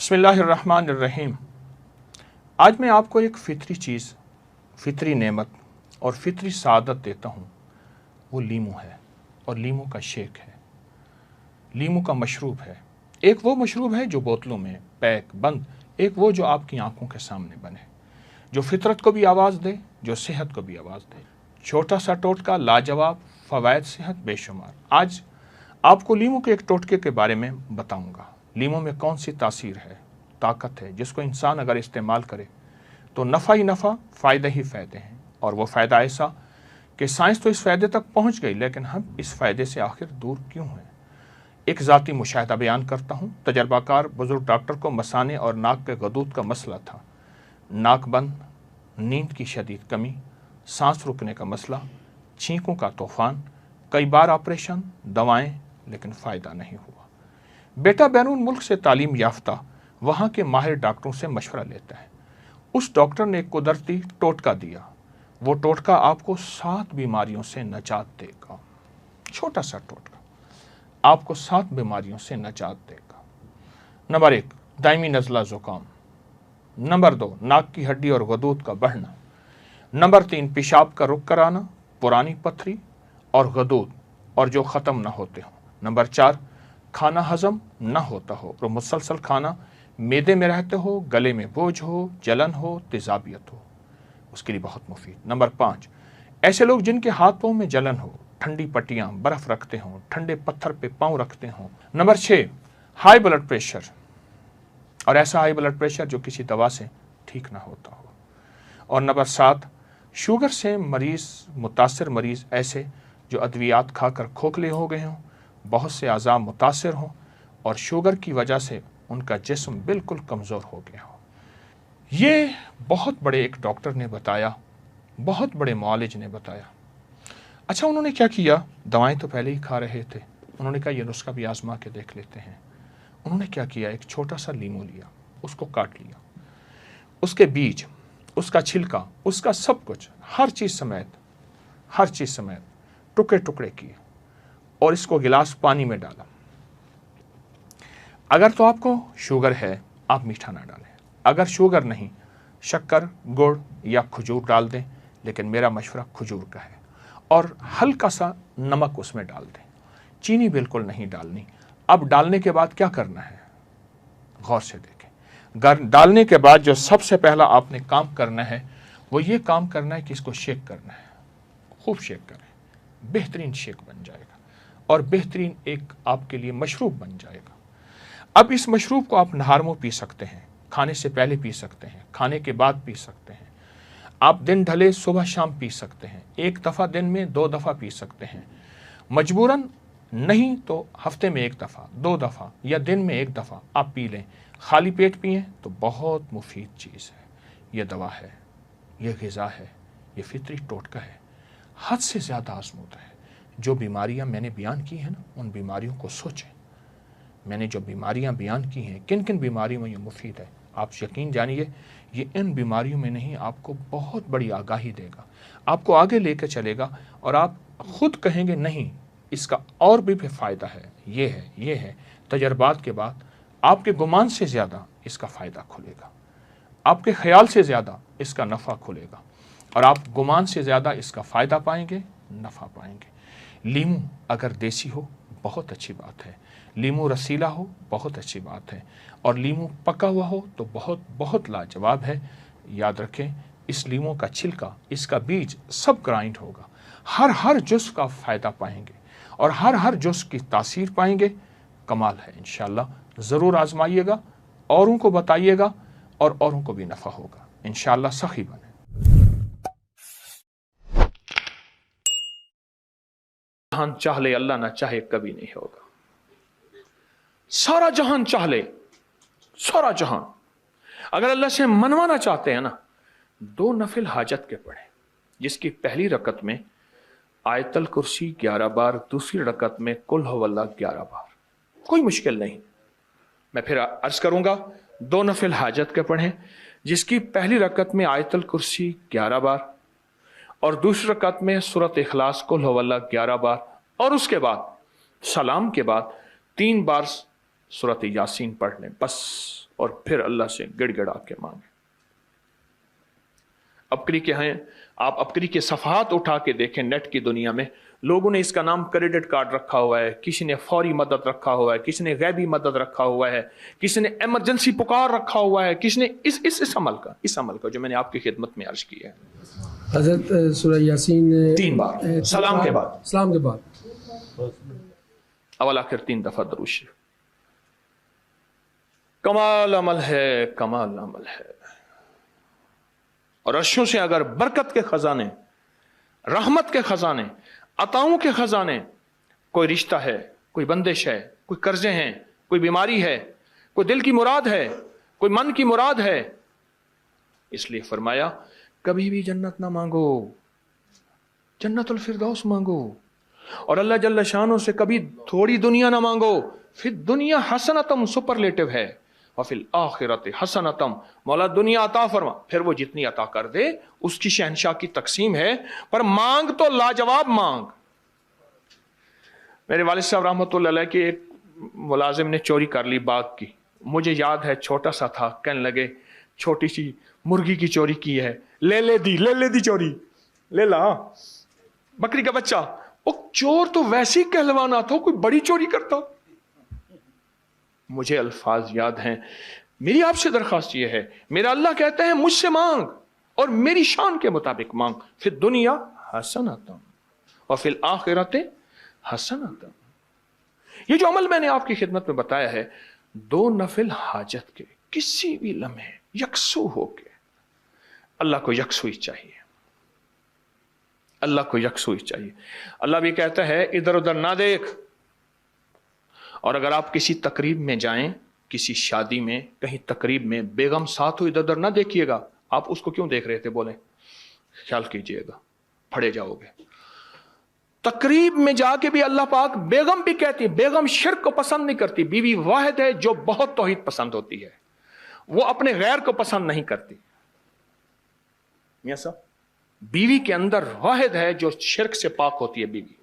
बिस्मिल्लाहिर्रहमानिर्रहीम। आज मैं आपको एक फ़ितरी चीज़, फ़ितरी नेमत और फ़ितरी सआदत देता हूँ। वो लीमू है और लीमू का शेक है, लीमू का मशरूब है। एक वो मशरूब है जो बोतलों में पैक बंद, एक वो जो आपकी आंखों के सामने बने, जो फितरत को भी आवाज़ दे, जो सेहत को भी आवाज़ दे। छोटा सा टोटका, लाजवाब फ़वाइद, सेहत बेशुमार। आज आपको लीमू के एक टोटके के बारे में बताऊंगा। लीमू में कौन सी तासीर है, ताकत है, जिसको इंसान अगर इस्तेमाल करे तो नफ़ा ही नफ़ा, फ़ायदे ही फ़ायदे हैं। और वो फ़ायदा ऐसा कि साइंस तो इस फ़ायदे तक पहुँच गई, लेकिन हम इस फ़ायदे से आखिर दूर क्यों हैं। एक ज़ाती मुशाहिदा बयान करता हूँ। तजर्बाकार बुज़ुर्ग डॉक्टर को मसाने और नाक के गदूद का मसला था। नाक बंद, नींद की शदीद कमी, सांस रुकने का मसला, छींकों का तूफ़ान, कई बार ऑपरेशन, दवाएं, लेकिन फ़ायदा नहीं हुआ। बेटा बैरून मुल्क से तालीम याफ्ता वहाँ के माहिर डॉक्टरों से मशवरा लेता है। उस डॉक्टर ने एक कुदरती टोटका दिया। वो टोटका आपको 7 बीमारियों से निजात देगा। छोटा सा टोटका आपको 7 बीमारियों से निजात देगा। नंबर 1, दायमी नज़ला ज़ुकाम। नंबर 2, नाक की हड्डी और गदूद का बढ़ना। नंबर 3, पेशाब का रुक कराना, पुरानी पथरी और गदूद और जो ख़त्म ना होते हों। नंबर 4, खाना हजम ना होता हो और मुसलसल खाना मैदे में रहते हो, गले में बोझ हो, जलन हो, तेजाबियत हो, उसके लिए बहुत मुफीद। नंबर 5, ऐसे लोग जिनके हाथ पाँव में जलन हो, ठंडी पट्टियाँ, बर्फ़ रखते हों, ठंडे पत्थर पे पाँव रखते हों। नंबर 6, हाई ब्लड प्रेशर, और ऐसा हाई ब्लड प्रेशर जो किसी दवा से ठीक ना होता हो। और नंबर 7, शुगर से मुतासर मरीज़, ऐसे जो अद्वियात खाकर खोखले हो गए हों, बहुत से अज़ा मुतासर हों और शुगर की वजह से उनका जिस्म बिल्कुल कमज़ोर हो गया हो। ये बहुत बड़े एक डॉक्टर ने बताया, बहुत बड़े मुआलिज ने बताया। अच्छा, उन्होंने क्या किया, दवाएं तो पहले ही खा रहे थे। उन्होंने कहा ये नुस्खा भी आजमा के देख लेते हैं। उन्होंने क्या किया, एक छोटा सा लीमू लिया, उसको काट लिया, उसके बीज, उसका छिलका, उसका सब कुछ, हर चीज़ समेत टुकड़े टुकड़े किए और इसको गिलास पानी में डाला। अगर तो आपको शुगर है, आप मीठा ना डालें। अगर शुगर नहीं, शक्कर, गुड़ या खजूर डाल दें, लेकिन मेरा मशवरा खजूर का है। और हल्का सा नमक उसमें डाल दें, चीनी बिल्कुल नहीं डालनी। अब डालने के बाद क्या करना है, गौर से देखें। डालने के बाद जो सबसे पहला आपने काम करना है, वो ये काम करना है कि इसको शेक करना है। खूब शेक करें, बेहतरीन शेक बन जाएगा और बेहतरीन एक आपके लिए मशरूब बन जाएगा। अब इस मशरूब को आप नहार में पी सकते हैं, खाने से पहले पी सकते हैं, खाने के बाद पी सकते हैं। आप दिन ढले सुबह शाम पी सकते हैं, एक दफ़ा दिन में, 2 दफ़ा पी सकते हैं। मजबूरन नहीं तो हफ्ते में 1 दफ़ा, 2 दफ़ा या दिन में 1 दफ़ा आप पी लें। खाली पेट पिएँ तो बहुत मुफीद चीज़ है। ये दवा है, ये ग़िज़ा है, ये फितरी टोटका है, हद से ज़्यादा आज़मूदा है। जो बीमारियां मैंने बयान की हैं ना, उन बीमारियों को सोचें। मैंने जो बीमारियां बयान की हैं, किन किन बीमारियों में ये मुफीद है, आप यकीन जानिए ये इन बीमारियों में नहीं, आपको बहुत बड़ी आगाही देगा, आपको आगे लेकर चलेगा और आप खुद कहेंगे नहीं, इसका और भी फ़ायदा है, ये है। तजर्बात के बाद आपके गुमान से ज़्यादा इसका फ़ायदा खुलेगा, आपके ख्याल से ज़्यादा इसका नफ़ा खुलेगा और आप गुमान से ज़्यादा इसका फ़ायदा पाएंगे, नफ़ा पाएंगे। लीमू अगर देसी हो बहुत अच्छी बात है, लीमू रसीला हो बहुत अच्छी बात है, और लीमू पका हुआ हो तो बहुत बहुत लाजवाब है। याद रखें, इस लीमू का छिलका, इसका बीज सब ग्राइंड होगा। हर जुज़ का फ़ायदा पाएंगे और हर जुज़ की तासीर पाएंगे। कमाल है। इंशाअल्लाह ज़रूर आजमाइएगा, औरों को बताइएगा और औरों को भी नफ़ा होगा। इंशाअल्लाह सही बने। जहान चाह ले, अल्लाह ना चाहे कभी नहीं होगा। सारा जहान चाह ले, सारा जहान अगर अल्लाह से मनवाना चाहते हैं ना, 2 नफिल हाजत के पढ़े, जिसकी पहली रकत में आयतल कुर्सी 11 बार, दूसरी रकत में कुल हुवल्लाह 11 बार। कोई मुश्किल नहीं। मैं फिर अर्ज करूंगा, 2 नफिल हाजत के पढ़ें, जिसकी पहली रकत में आयतल कुर्सी 11 बार और दूसरी रकत में सूरत इखलास कुल हुवल्लाह 11 बार, और उसके बाद सलाम के बाद 3 बार सूरत यासीन पढ़ लें बस, और फिर अल्लाह से गिड़गिड़ा के मांगे। अपकरी के हैं, आप अपकरी के सफ़हात उठा के देखें, नेट की दुनिया में लोगों ने इसका नाम क्रेडिट कार्ड रखा हुआ है, किसी ने फौरी मदद रखा हुआ है, किसी ने गैबी मदद रखा हुआ है, किसी ने इमरजेंसी पुकार रखा हुआ है, किसी ने इस अमल का जो मैंने आपकी खिदमत में अर्ज किया है। हज़रत सूरह यासीन 3 बार सलाम के बाद अवल आखिर 3 दफा दरूद शरीफ। कमाल अमल है, कमाल अमल है। और अर्शों से अगर बरकत के खजाने, रहमत के खजाने, अताओं के खजाने, कोई रिश्ता है, कोई बंदिश है, कोई कर्जे हैं, कोई बीमारी है, कोई दिल की मुराद है, कोई मन की मुराद है, इसलिए फरमाया कभी भी जन्नत ना मांगो, जन्नतुल फिरदौस मांगो। और अल्लाह जल्ल शानो से कभी थोड़ी दुनिया ना मांगो, फिर दुनिया हसनतम सुपरलेटिव है, और फिर आखिरत हसनतम, मौला दुनिया अता फरमा, फिर वो जितनी अता कर दे उसकी शहनशाह की तकसीम है, पर मांग तो लाजवाब मांग। मेरे वालिद साहब रहमतुल्लाह अलैह के एक मुलाजिम ने चोरी कर ली बाग की, मुझे याद है छोटा सा था, कहने लगे छोटी सी मुर्गी की चोरी की है, ले दी चोरी, ले ला बकरी का बच्चा। वो चोर तो वैसे ही कहलवाना था, कोई बड़ी चोरी करता। मुझे अल्फाज याद हैं। मेरी आपसे दरखास्त यह है, मेरा अल्लाह कहते हैं मुझसे मांग और मेरी शान के मुताबिक मांग, फिर दुनिया हसनतम और फिर आखिरत हसनतम। ये जो अमल मैंने आपकी खिदमत में बताया है, 2 नफिल हाजत के किसी भी लम्हे यकसू होके, अल्लाह को यकसुई चाहिए, अल्लाह को यकसुई चाहिए। अल्लाह भी कहता है इधर उधर ना देख। और अगर आप किसी तकरीब में जाएं, किसी शादी में, कहीं तकरीब में बेगम साथ हो, इधर उधर ना देखिएगा। आप उसको क्यों देख रहे थे बोले, ख्याल कीजिएगा फड़े जाओगे। तकरीब में जाके भी अल्लाह पाक बेगम भी कहती है, बेगम शिर्क को पसंद नहीं करती, बीवी वाहिद है जो बहुत तौहीद पसंद होती है, वो अपने गैर को पसंद नहीं करती। मियां साहब, बीवी के अंदर वाहिद है जो शिर्क से पाक होती है बीवी,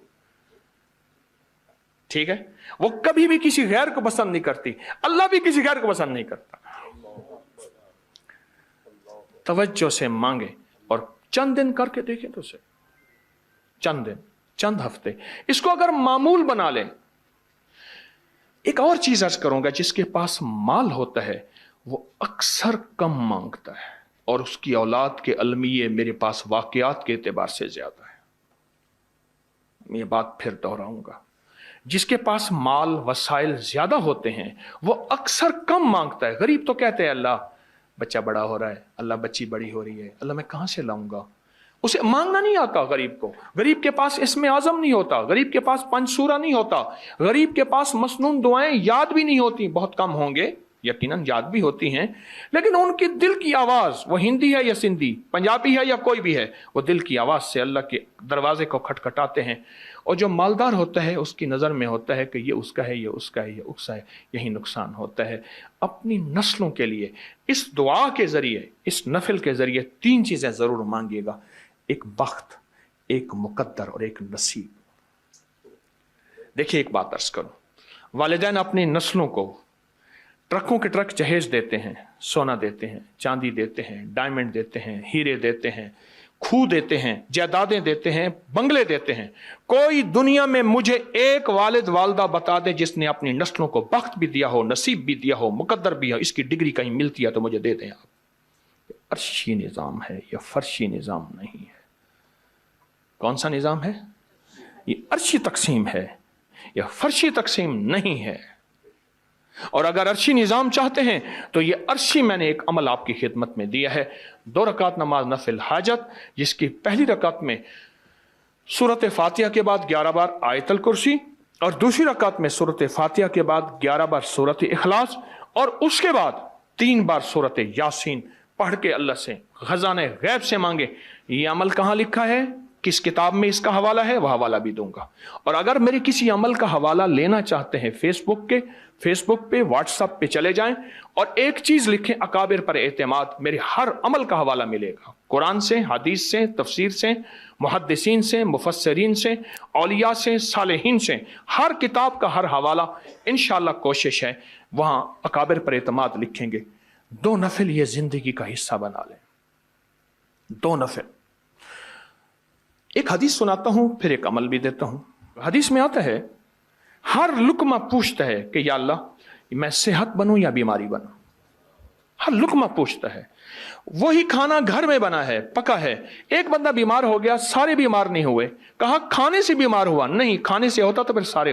ठीक है, वो कभी भी किसी गैर को पसंद नहीं करती, अल्लाह भी किसी गैर को पसंद नहीं करता। तवज्जो से मांगे और चंद दिन करके देखें तो उसे, चंद दिन, चंद हफ्ते, इसको अगर मामूल बना लें। एक और चीज अर्ज करूंगा, जिसके पास माल होता है वो अक्सर कम मांगता है, और उसकी औलाद के अलमिये मेरे पास वाकयात के एतबार से ज्यादा है। मैं ये बात फिर दोहराऊंगा, जिसके पास माल वसाइल ज्यादा होते हैं वो अक्सर कम मांगता है। गरीब तो कहते हैं अल्लाह बच्चा बड़ा हो रहा है, अल्लाह बच्ची बड़ी हो रही है, अल्लाह मैं कहां से लाऊंगा। उसे मांगना नहीं आता गरीब को। गरीब के पास इसमें आजम नहीं होता, गरीब के पास पंचसूरा नहीं होता, गरीब के पास मसनून दुआएं याद भी नहीं होती। बहुत कम होंगे, यकीनन याद भी होती हैं, लेकिन उनकी दिल की आवाज, वो हिंदी है या सिंधी, पंजाबी है या कोई भी है, वो दिल की आवाज से अल्लाह के दरवाजे को खटखटाते हैं। और जो मालदार होता है उसकी नज़र में होता है कि ये उसका है, ये उसका है, ये उसका है, यही नुकसान होता है। अपनी नस्लों के लिए इस दुआ के जरिए, इस नफिल के जरिए 3 चीजें जरूर मांगिएगा, एक बख्त, एक मुकद्दर और एक नसीब। देखिए एक बात अर्ज करूं, वालिदैन अपनी नस्लों को ट्रकों के ट्रक जहेज देते हैं, सोना देते हैं, चांदी देते हैं, डायमंड देते हैं, हीरे देते हैं, खूह देते हैं, जायदादें देते हैं, बंगले देते हैं। कोई दुनिया में मुझे एक वालिद वालदा बता दे जिसने अपनी नस्लों को बख्त भी दिया हो, नसीब भी दिया हो, मुकद्दर भी हो, इसकी डिग्री कहीं मिलती है तो मुझे दे दें आप। अर्शी निज़ाम है, यह फर्शी निज़ाम नहीं है। कौन सा निज़ाम है? ये अर्शी तकसीम है, यह फर्शी तकसीम नहीं है। और अगर अर्शी निज़ाम चाहते हैं तो ये अर्शी मैंने एक अमल आपकी खिदमत में दिया है। 2 रकात नमाज नफिल हाजत, जिसकी पहली रकात में सूरत फातिहा के बाद 11 बार आयतल कुर्सी, और दूसरी रकात में सूरत फातिहा के बाद 11 बार सूरत इखलास, और उसके बाद 3 बार सूरत यासीन पढ़ के अल्लाह से खजाने गैब से मांगे। ये अमल कहाँ लिखा है? किस किताब में इसका हवाला है वह हवाला भी दूंगा। और अगर मेरे किसी अमल का हवाला लेना चाहते हैं फेसबुक पे व्हाट्सएप पे चले जाएं और एक चीज लिखें, अकाबिर पर एतमाद, मेरे हर अमल का हवाला मिलेगा, कुरान से, हदीस से, तफसीर से, मुहद्दिसीन से, मुफस्सिरीन से, औलिया से, सालेहीन से, हर किताब का हर हवाला इंशाअल्लाह कोशिश है वहां अकाबिर पर एतमाद लिखेंगे। 2 नफिल ये जिंदगी का हिस्सा बना लें, 2 नफिल। एक हदीस सुनाता हूं, फिर एक अमल भी देता हूं। हदीस में आता है, हर लुकमा पूछता है कि या अल्लाह मैं सेहत बनूं या बीमारी बनूं। हर लुकमा पूछता है। वही खाना घर में बना है, पका है, एक बंदा बीमार हो गया, सारे बीमार नहीं हुए। कहा खाने से बीमार हुआ, नहीं, खाने से होता तो फिर सारे